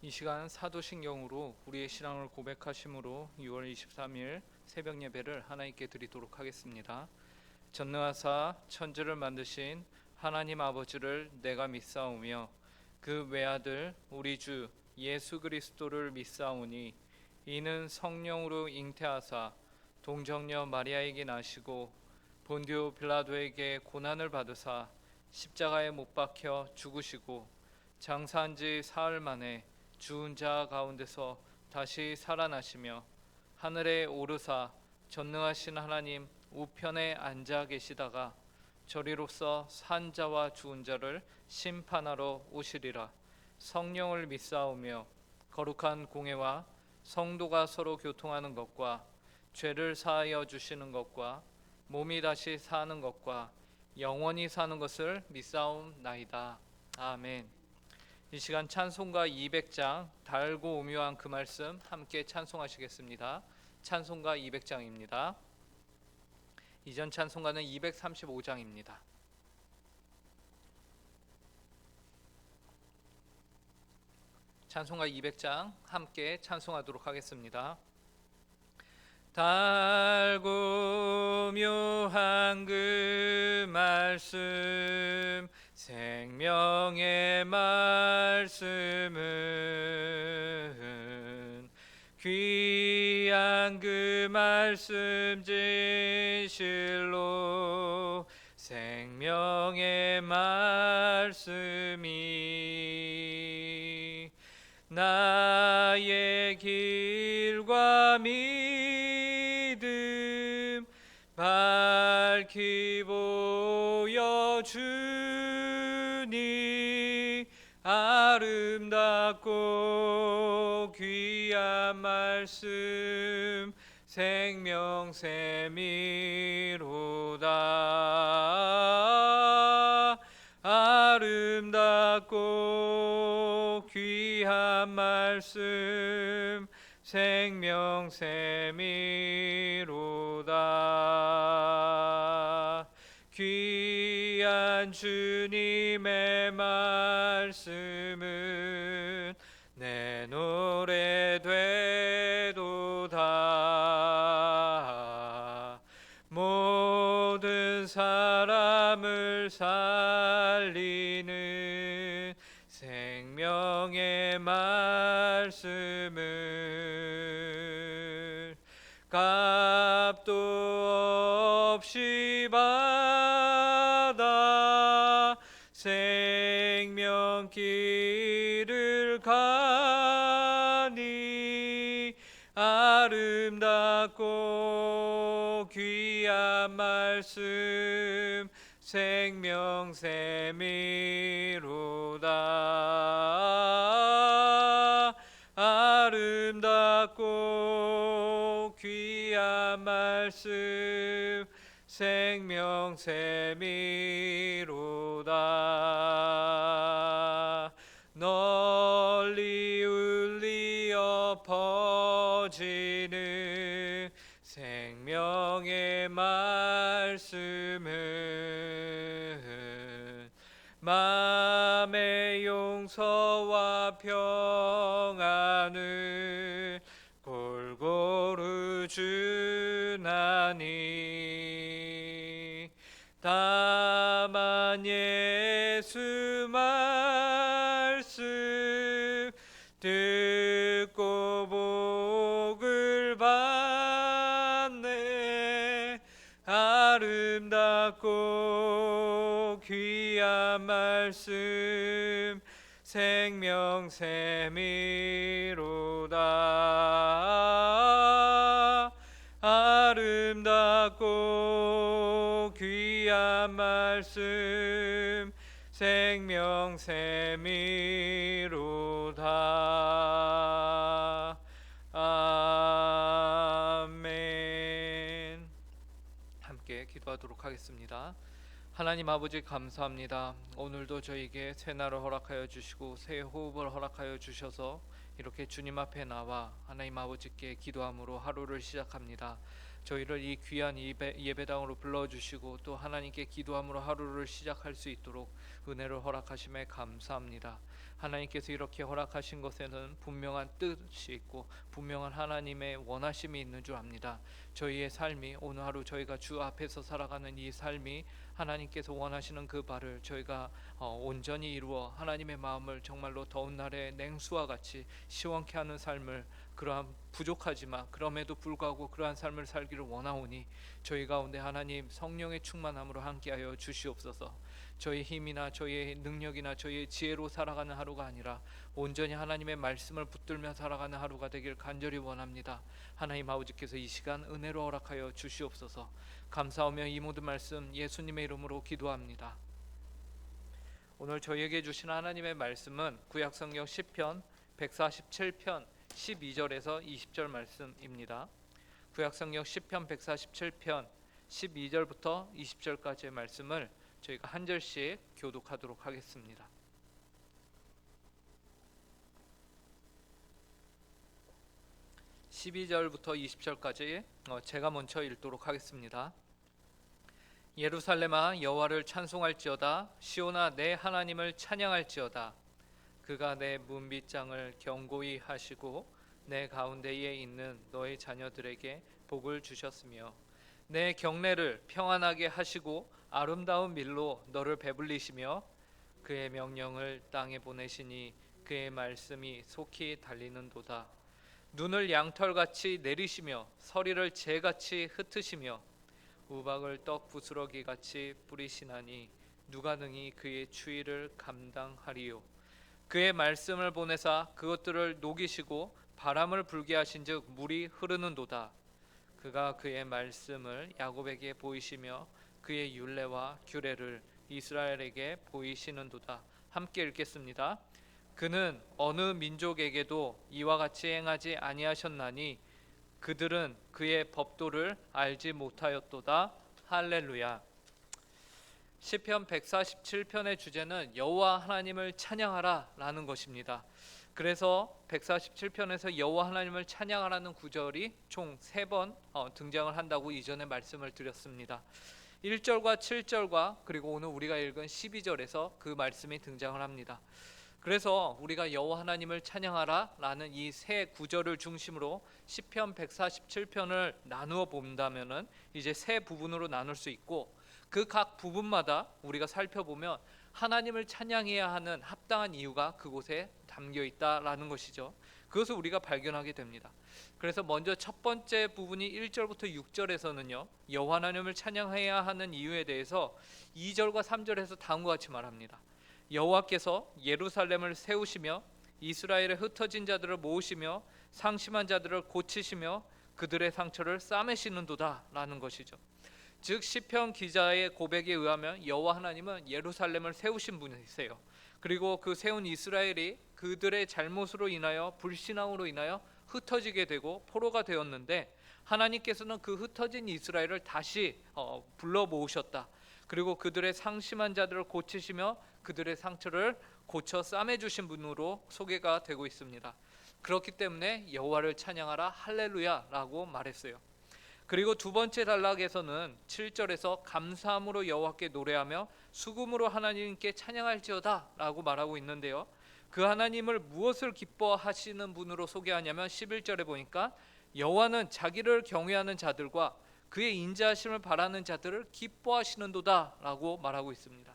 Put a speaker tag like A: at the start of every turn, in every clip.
A: 이 시간 사도신경으로 우리의 신앙을 고백하심으로 6월 23일 새벽 예배를 하나님께 드리도록 하겠습니다. 전능하사 천지를 만드신 하나님 아버지를 내가 믿사오며 그 외아들 우리 주 예수 그리스도를 믿사오니 이는 성령으로 잉태하사 동정녀 마리아에게 나시고 본디오 빌라도에게 고난을 받으사 십자가에 못 박혀 죽으시고 장사한 지 사흘 만에 죽은 자 가운데서 다시 살아나시며 하늘에 오르사 전능하신 하나님 우편에 앉아 계시다가 저리로서 산 자와 죽은 자를 심판하러 오시리라. 성령을 믿사오며 거룩한 공회와 성도가 서로 교통하는 것과 죄를 사하여 주시는 것과 몸이 다시 사는 것과 영원히 사는 것을 믿사옵나이다. 아멘. 이 시간 찬송가 200장 달고 오묘한 그 말씀 함께 찬송하시겠습니다. 찬송가 200장입니다. 이전 찬송가는 235장입니다. 찬송가 200장 함께 찬송하도록 하겠습니다. 달고 묘한 그 말씀 생명의 말씀은 귀한 그 말씀 진실로 생명의 말씀이 나의 길과 믿음 밝히 보여주니 아름답고 귀한 말씀 생명샘이로다. 아름답고 귀한 말씀 생명샘이로다. 귀한 주님의 말씀은 내 노래 되도다. 모든 사람을 살리는 생명의 말씀을 값도 없이 받아 생명길을 가니 아름답고 귀한 말씀 생명샘이로다. 아름답고 귀한 말씀 생명샘이로다. 널리 울리어 퍼지는 생명의 말씀은 마음의 용서와 평안을 골고루 주나니 다만 예수 말씀 듣고 복을 받네. 아름답고 귀한 말씀 생명샘이로다. 아름답고 귀한 말씀 생명샘이로다. 아멘. 함께 기도하도록 하겠습니다. 하나님 아버지 감사합니다. 오늘도 저에게 새 날을 허락하여 주시고 새 호흡을 허락하여 주셔서 이렇게 주님 앞에 나와 하나님 아버지께 기도함으로 하루를 시작합니다. 저희를 이 귀한 예배당으로 불러주시고 또 하나님께 기도함으로 하루를 시작할 수 있도록 은혜를 허락하심에 감사합니다. 하나님께서 이렇게 허락하신 것에는 분명한 뜻이 있고 분명한 하나님의 원하심이 있는 줄 압니다. 저희의 삶이 오늘 하루 저희가 주 앞에서 살아가는 이 삶이 하나님께서 원하시는 그 바를 저희가 온전히 이루어 하나님의 마음을 정말로 더운 날의 냉수와 같이 시원케 하는 삶을, 그러한 부족하지만 그럼에도 불구하고 그러한 삶을 살기를 원하오니 저희 가운데 하나님 성령의 충만함으로 함께하여 주시옵소서. 저희 힘이나 저희의 능력이나 저희의 지혜로 살아가는 하루가 아니라 온전히 하나님의 말씀을 붙들며 살아가는 하루가 되길 간절히 원합니다. 하나님 아버지께서 이 시간 은혜로 허락하여 주시옵소서. 감사하며 이 모든 말씀 예수님의 이름으로 기도합니다. 오늘 저희에게 주신 하나님의 말씀은 구약성경 시편 147편 12절에서 20절 말씀입니다. 구약성경 시편 147편 12절부터 20절까지의 말씀을 저희가 한 절씩 교독하도록 하겠습니다. (12절부터) (20절까지) 제가 먼저 읽도록 하겠습니다. 예루살렘아 여호와를 찬송할지어다. 시온아 내 하나님을 찬양할지어다. 그가 내 문빗장을 견고히 하시고 내 가운데에 있는 너의 자녀들에게 복을 주셨으며 내 경내를 평안하게 하시고 아름다운 밀로 너를 배불리시며 그의 명령을 땅에 보내시니 그의 말씀이 속히 달리는도다. 눈을 양털같이 내리시며 서리를 재같이 흩으시며 우박을 떡 부스러기같이 뿌리시나니 누가 능히 그의 추위를 감당하리요. 그의 말씀을 보내사 그것들을 녹이시고 바람을 불게 하신즉 물이 흐르는도다. 그가 그의 말씀을 야곱에게 보이시며 그의 율례와 규례를 이스라엘에게 보이시는도다. 함께 읽겠습니다. 그는 어느 민족에게도 이와 같이 행하지 아니하셨나니 그들은 그의 법도를 알지 못하였도다. 할렐루야. 시편 147편의 주제는 여호와 하나님을 찬양하라 라는 것입니다. 그래서 147편에서 여호와 하나님을 찬양하라는 구절이 총 3번 등장을 한다고 이전에 말씀을 드렸습니다. 1절과 7절과 그리고 오늘 우리가 읽은 12절에서 그 말씀이 등장을 합니다. 그래서 우리가 여호와 하나님을 찬양하라 라는 이 세 구절을 중심으로 시편 147편을 나누어 본다면은 이제 세 부분으로 나눌 수 있고, 그 각 부분마다 우리가 살펴보면 하나님을 찬양해야 하는 합당한 이유가 그곳에 담겨 있다라는 것이죠. 그것을 우리가 발견하게 됩니다. 그래서 먼저 첫 번째 부분이 1절부터 6절에서는요 여호와 하나님을 찬양해야 하는 이유에 대해서 2절과 3절에서 다음과 같이 말합니다. 여호와께서 예루살렘을 세우시며 이스라엘의 흩어진 자들을 모으시며 상심한 자들을 고치시며 그들의 상처를 싸매시는도다 라는 것이죠. 즉 시편 기자의 고백에 의하면 여호와 하나님은 예루살렘을 세우신 분이세요. 그리고 그 세운 이스라엘이 그들의 잘못으로 인하여 불신앙으로 인하여 흩어지게 되고 포로가 되었는데 하나님께서는 그 흩어진 이스라엘을 다시 불러 모으셨다. 그리고 그들의 상심한 자들을 고치시며 그들의 상처를 고쳐 싸매주신 분으로 소개가 되고 있습니다. 그렇기 때문에 여호와를 찬양하라 할렐루야라고 말했어요. 그리고 두 번째 단락에서는 7절에서 감사함으로 여호와께 노래하며 수금으로 하나님께 찬양할지어다 라고 말하고 있는데요, 그 하나님을 무엇을 기뻐하시는 분으로 소개하냐면 11절에 보니까 여호와는 자기를 경외하는 자들과 그의 인자하심을 바라는 자들을 기뻐하시는도다 라고 말하고 있습니다.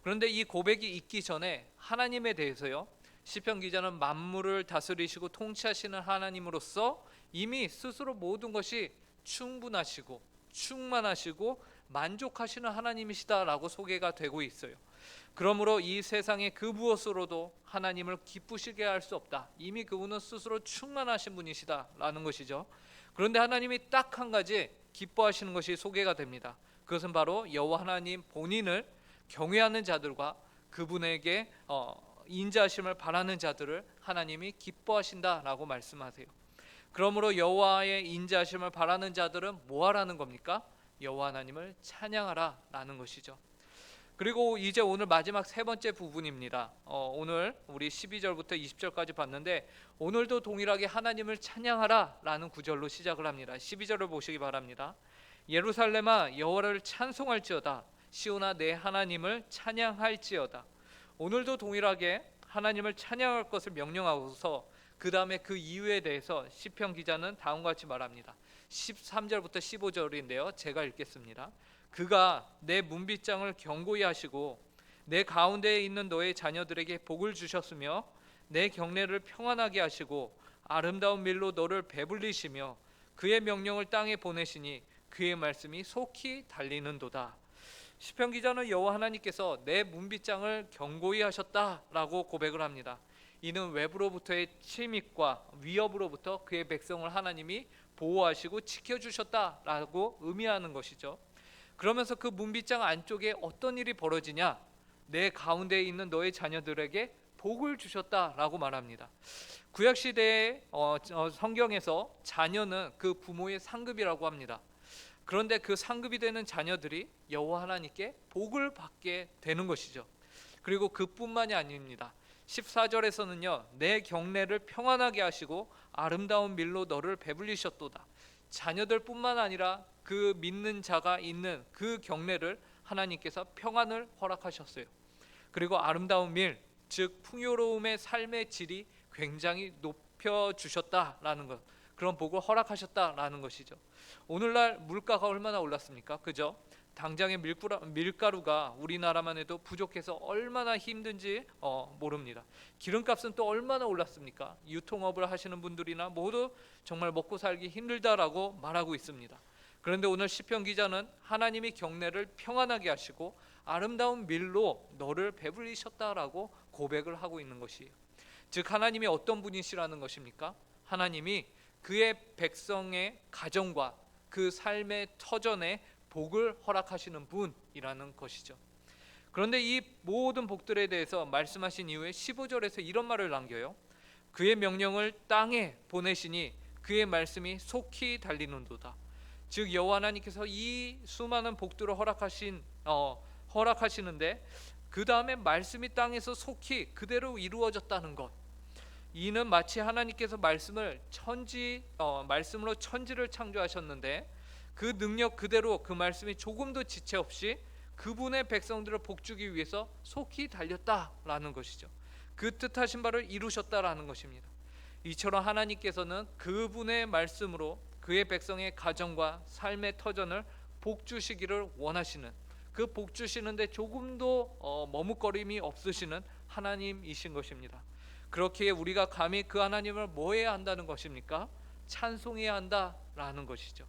A: 그런데 이 고백이 있기 전에 하나님에 대해서요, 시편 기자는 만물을 다스리시고 통치하시는 하나님으로서 이미 스스로 모든 것이 충분하시고 충만하시고 만족하시는 하나님이시다라고 소개가 되고 있어요. 그러므로 이 세상의 그 무엇으로도 하나님을 기쁘시게 할 수 없다. 이미 그분은 스스로 충만하신 분이시다라는 것이죠. 그런데 하나님이 딱 한 가지 기뻐하시는 것이 소개가 됩니다. 그것은 바로 여호와 하나님 본인을 경외하는 자들과 그분에게 인자하심을 바라는 자들을 하나님이 기뻐하신다라고 말씀하세요. 그러므로 여호와의 인자하심을 바라는 자들은 뭐 하라는 겁니까? 여호와 하나님을 찬양하라 라는 것이죠. 그리고 이제 오늘 마지막 세 번째 부분입니다. 오늘 우리 12절부터 20절까지 봤는데 오늘도 동일하게 하나님을 찬양하라 라는 구절로 시작을 합니다. 12절을 보시기 바랍니다. 예루살렘아 여호와를 찬송할지어다. 시온아 내 하나님을 찬양할지어다. 오늘도 동일하게 하나님을 찬양할 것을 명령하고서 그 다음에 그 이유에 대해서 시편 기자는 다음과 같이 말합니다. 13절부터 15절인데요. 제가 읽겠습니다. 그가 내 문빗장을 견고히 하시고 내 가운데에 있는 너의 자녀들에게 복을 주셨으며 내 경내를 평안하게 하시고 아름다운 밀로 너를 배불리시며 그의 명령을 땅에 보내시니 그의 말씀이 속히 달리는도다. 시편 기자는 여호와 하나님께서 내 문빗장을 견고히 하셨다라고 고백을 합니다. 이는 외부로부터의 침입과 위협으로부터 그의 백성을 하나님이 보호하시고 지켜주셨다라고 의미하는 것이죠. 그러면서 그 문빗장 안쪽에 어떤 일이 벌어지냐? 내 가운데에 있는 너의 자녀들에게 복을 주셨다라고 말합니다. 구약 시대의 성경에서 자녀는 그 부모의 상급이라고 합니다. 그런데 그 상급이 되는 자녀들이 여호와 하나님께 복을 받게 되는 것이죠. 그리고 그뿐만이 아닙니다. 14절에서는요. 내 경내를 평안하게 하시고 아름다운 밀로 너를 배불리셨도다. 자녀들뿐만 아니라 그 믿는 자가 있는 그 경내를 하나님께서 평안을 허락하셨어요. 그리고 아름다운 밀, 즉 풍요로움의 삶의 질이 굉장히 높여주셨다라는 것, 그런 복을 허락하셨다라는 것이죠. 오늘날 물가가 얼마나 올랐습니까? 그죠? 당장의 밀가루가 우리나라만 해도 부족해서 얼마나 힘든지 모릅니다. 기름값은 또 얼마나 올랐습니까? 유통업을 하시는 분들이나 모두 정말 먹고 살기 힘들다라고 말하고 있습니다. 그런데 오늘 시편 기자는 하나님이 경내를 평안하게 하시고 아름다운 밀로 너를 배불리셨다라고 고백을 하고 있는 것이에요. 즉 하나님이 어떤 분이시라는 것입니까? 하나님이 그의 백성의 가정과 그 삶의 터전에 복을 허락하시는 분이라는 것이죠. 그런데 이 모든 복들에 대해서 말씀하신 이후에 15절에서 이런 말을 남겨요. 그의 명령을 땅에 보내시니 그의 말씀이 속히 달리는도다. 즉 여호와 하나님께서 이 수많은 복들을 허락하시는데 그 다음에 말씀이 땅에서 속히 그대로 이루어졌다는 것. 이는 마치 하나님께서 말씀으로 천지를 창조하셨는데 그 능력 그대로 그 말씀이 조금도 지체 없이 그분의 백성들을 복주기 위해서 속히 달렸다라는 것이죠. 그 뜻하신 바를 이루셨다라는 것입니다. 이처럼 하나님께서는 그분의 말씀으로 그의 백성의 가정과 삶의 터전을 복주시기를 원하시는, 그 복주시는데 조금도 머뭇거림이 없으시는 하나님이신 것입니다. 그렇기에 우리가 감히 그 하나님을 뭐 해야 한다는 것입니까? 찬송해야 한다라는 것이죠.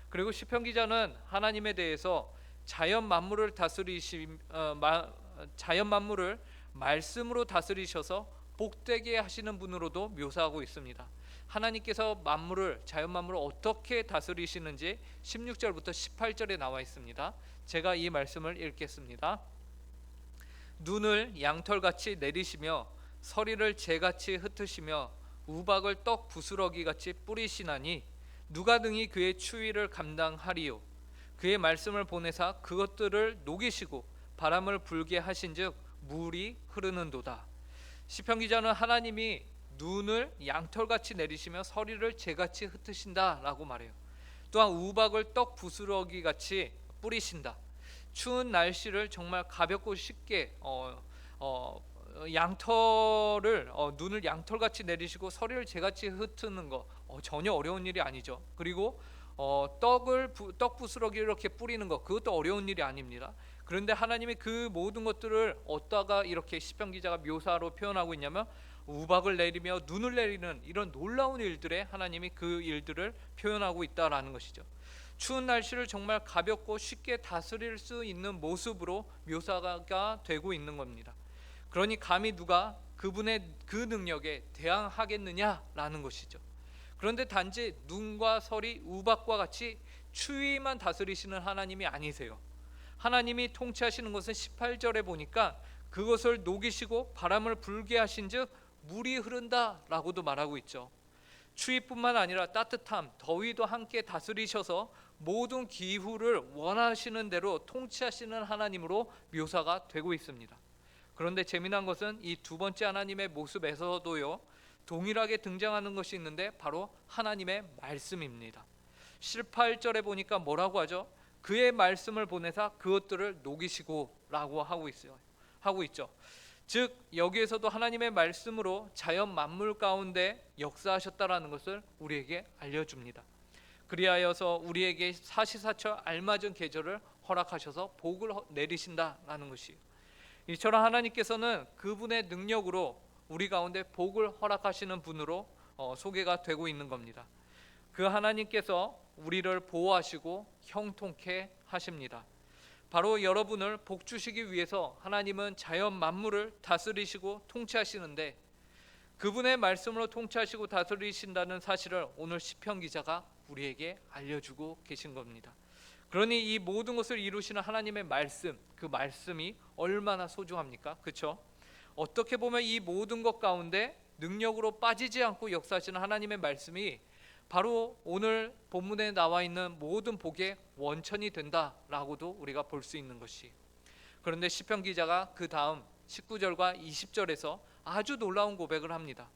A: 그리고 시편 기자는 하나님에 대해서 자연 만물을 말씀으로 다스리셔서 복되게 하시는 분으로도 묘사하고 있습니다. 하나님께서 자연 만물을 어떻게 다스리시는지 16절부터 18절에 나와 있습니다. 제가 이 말씀을 읽겠습니다. 눈을 양털같이 내리시며 서리를 재같이 흩으시며 우박을 떡 부스러기같이 뿌리시나니 누가 능히 그의 추위를 감당하리요. 그의 말씀을 보내사 그것들을 녹이시고 바람을 불게 하신즉 물이 흐르는도다. 시편 기자는 하나님이 눈을 양털같이 내리시며 서리를 재같이 흩으신다라고 말해요. 또한 우박을 떡 부스러기같이 뿌리신다. 추운 날씨를 정말 가볍고 쉽게 눈을 양털같이 내리시고 서리를 재같이 흩는 거 전혀 어려운 일이 아니죠. 그리고 떡 부스러기를 이렇게 뿌리는 거, 그것도 어려운 일이 아닙니다. 그런데 하나님이 그 모든 것들을 어디다가 이렇게 시편 기자가 묘사로 표현하고 있냐면 우박을 내리며 눈을 내리는 이런 놀라운 일들에 하나님이 그 일들을 표현하고 있다라는 것이죠. 추운 날씨를 정말 가볍고 쉽게 다스릴 수 있는 모습으로 묘사가 되고 있는 겁니다. 그러니 감히 누가 그분의 그 능력에 대항하겠느냐라는 것이죠. 그런데 단지 눈과 서리, 우박과 같이 추위만 다스리시는 하나님이 아니세요. 하나님이 통치하시는 것은 18절에 보니까 그것을 녹이시고 바람을 불게 하신즉 물이 흐른다라고도 말하고 있죠. 추위뿐만 아니라 따뜻함, 더위도 함께 다스리셔서 모든 기후를 원하시는 대로 통치하시는 하나님으로 묘사가 되고 있습니다. 그런데 재미난 것은 이 두 번째 하나님의 모습에서도요, 동일하게 등장하는 것이 있는데 바로 하나님의 말씀입니다. 18절에 보니까 뭐라고 하죠? 그의 말씀을 보내사 그것들을 녹이시고 라고 하고 있죠. 즉 여기에서도 하나님의 말씀으로 자연 만물 가운데 역사하셨다라는 것을 우리에게 알려줍니다. 그리하여서 우리에게 사시사철 알맞은 계절을 허락하셔서 복을 내리신다라는 것이, 이처럼 하나님께서는 그분의 능력으로 우리 가운데 복을 허락하시는 분으로 소개가 되고 있는 겁니다. 그 하나님께서 우리를 보호하시고 형통케 하십니다. 바로 여러분을 복 주시기 위해서 하나님은 자연 만물을 다스리시고 통치하시는데, 그분의 말씀으로 통치하시고 다스리신다는 사실을 오늘 시편 기자가 우리에게 알려주고 계신 겁니다. 그러니 이 모든 것을 이루시는 하나님의 말씀, 그 말씀이 얼마나 소중합니까? 그렇죠? 어떻게 보면 이 모든 것 가운데 능력으로 빠지지 않고 역사하시는 하나님의 말씀이 바로 오늘 본문에 나와 있는 모든 복의 원천이 된다라고도 우리가 볼 수 있는 것이. 그런데 시편 기자가 그 다음 19절과 20절에서 아주 놀라운 고백을 합니다.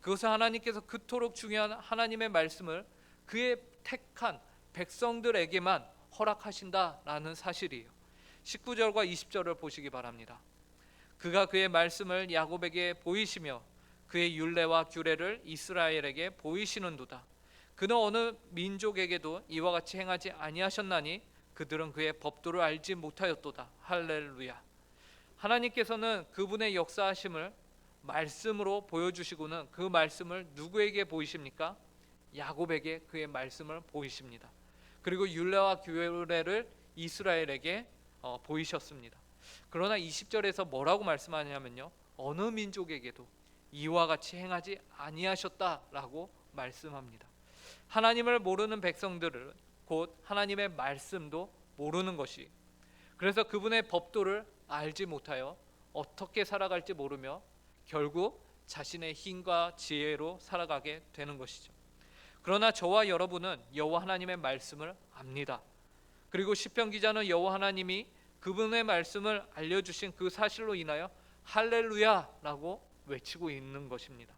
A: 그것은 하나님께서 그토록 중요한 하나님의 말씀을 그의 택한 백성들에게만 허락하신다라는 사실이에요. 19절과 20절을 보시기 바랍니다. 그가 그의 말씀을 야곱에게 보이시며 그의 율례와 규례를 이스라엘에게 보이시는도다. 그는 어느 민족에게도 이와 같이 행하지 아니하셨나니 그들은 그의 법도를 알지 못하였도다. 할렐루야. 하나님께서는 그분의 역사하심을 말씀으로 보여주시고는 그 말씀을 누구에게 보이십니까? 야곱에게 그의 말씀을 보이십니다. 그리고 율례와 규례를 이스라엘에게 보이셨습니다. 그러나 20절에서 뭐라고 말씀하냐면요, 어느 민족에게도 이와 같이 행하지 아니하셨다라고 말씀합니다. 하나님을 모르는 백성들은 곧 하나님의 말씀도 모르는 것이, 그래서 그분의 법도를 알지 못하여 어떻게 살아갈지 모르며 결국 자신의 힘과 지혜로 살아가게 되는 것이죠. 그러나 저와 여러분은 여호와 하나님의 말씀을 압니다. 그리고 시편 기자는 여호와 하나님이 그분의 말씀을 알려주신 그 사실로 인하여 할렐루야라고 외치고 있는 것입니다.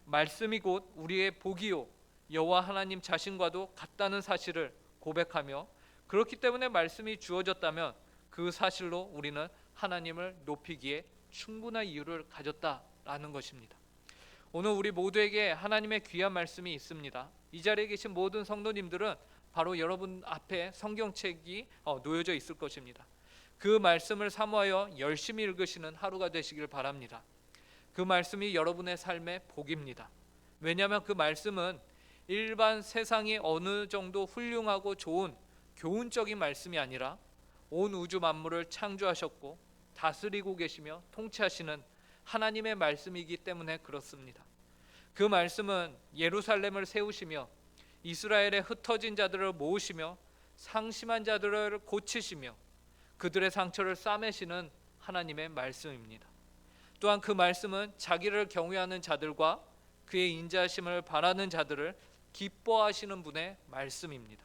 A: 말씀이 곧 우리의 복이요 여호와 하나님 자신과도 같다는 사실을 고백하며, 그렇기 때문에 말씀이 주어졌다면 그 사실로 우리는 하나님을 높이기에 충분한 이유를 가졌다라는 것입니다. 오늘 우리 모두에게 하나님의 귀한 말씀이 있습니다. 이 자리에 계신 모든 성도님들은 바로 여러분 앞에 성경책이 놓여져 있을 것입니다. 그 말씀을 사모하여 열심히 읽으시는 하루가 되시길 바랍니다. 그 말씀이 여러분의 삶의 복입니다. 왜냐하면 그 말씀은 일반 세상이 어느 정도 훌륭하고 좋은 교훈적인 말씀이 아니라 온 우주 만물을 창조하셨고 다스리고 계시며 통치하시는 하나님의 말씀이기 때문에 그렇습니다. 그 말씀은 예루살렘을 세우시며 이스라엘의 흩어진 자들을 모으시며 상심한 자들을 고치시며 그들의 상처를 싸매시는 하나님의 말씀입니다. 또한 그 말씀은 자기를 경외하는 자들과 그의 인자하심을 바라는 자들을 기뻐하시는 분의 말씀입니다.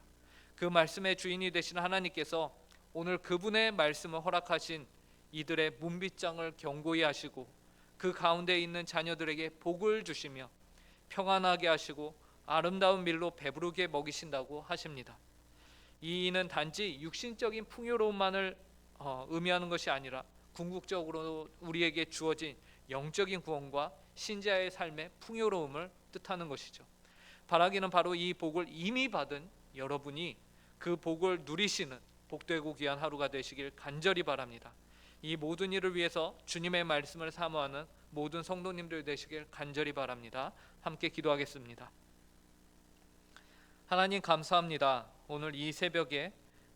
A: 그 말씀의 주인이 되신 하나님께서 오늘 그분의 말씀을 허락하신 이들의 문빗장을 견고히 하시고 그 가운데 있는 자녀들에게 복을 주시며 평안하게 하시고 아름다운 밀로 배부르게 먹이신다고 하십니다. 이는 단지 육신적인 풍요로움만을 의미하는 것이 아니라 궁극적으로 우리에게 주어진 영적인 구원과 신자의 삶의 풍요로움을 뜻하는 것이죠. 바라기는 바로 이 복을 이미 받은 여러분이 그 복을 누리시는 복되고 귀한 하루가 되시길 간절히 바랍니다. 이 모든 일을 위해서 주님의 말씀을 사모하는 모든 성도님들 되시길 간절히 바랍니다. 함께 기도하겠습니다. 하나님 감사합니다. 오늘 이 새벽에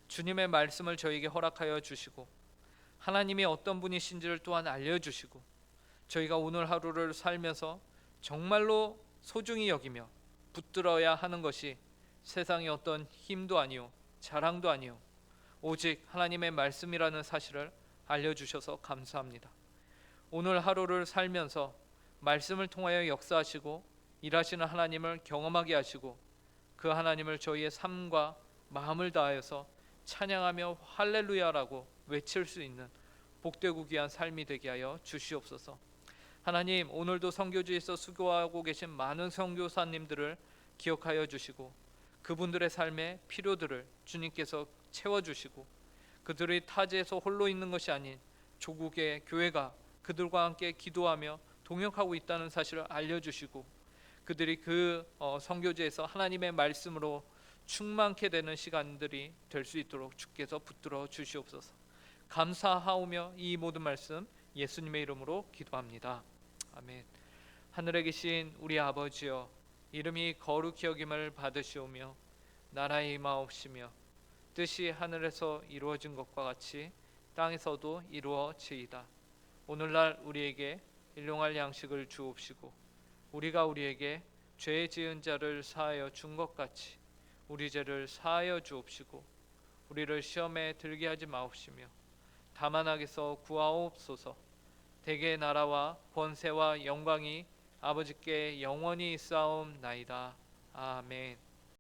A: 주님의 말씀을 저에게 허락하여 주시고 하나님이 어떤 분이신지를 또한 알려주시고 저희가 오늘 하루를 살면서 정말로 소중히 여기며 붙들어야 하는 것이 세상의 어떤 힘도 아니요 자랑도 아니요 오직 하나님의 말씀이라는 사실을 알려주셔서 감사합니다. 오늘 하루를 살면서 말씀을 통하여 역사하시고 일하시는 하나님을 경험하게 하시고 그 하나님을 저희의 삶과 마음을 다하여서 찬양하며 할렐루야라고 외칠 수 있는 복되고 귀한 삶이 되게 하여 주시옵소서. 하나님, 오늘도 선교지에서 수고하고 계신 많은 선교사님들을 기억하여 주시고 그분들의 삶의 필요들을 주님께서 채워주시고 그들이 타지에서 홀로 있는 것이 아닌 조국의 교회가 그들과 함께 기도하며 동역하고 있다는 사실을 알려주시고 그들이 그 선교지에서 하나님의 말씀으로 충만케 되는 시간들이 될 수 있도록 주께서 붙들어 주시옵소서. 감사하오며 이 모든 말씀 예수님의 이름으로 기도합니다. 아멘. 하늘에 계신 우리 아버지여, 이름이 거룩히 여김을 받으시오며 나라의 임하옵시며 뜻이 하늘에서 이루어진 것과 같이 땅에서도 이루어지이다. 오늘날 우리에게 일용할 양식을 주옵시고 우리가 우리에게 죄 지은 자를 사하여 준 것 같이 우리 죄를 사하여 주옵시고 우리를 시험에 들게 하지 마옵시며 다만 악에서 구하옵소서. 대개 나라와 권세와 영광이 아버지께 영원히 있사옵나이다. 아멘.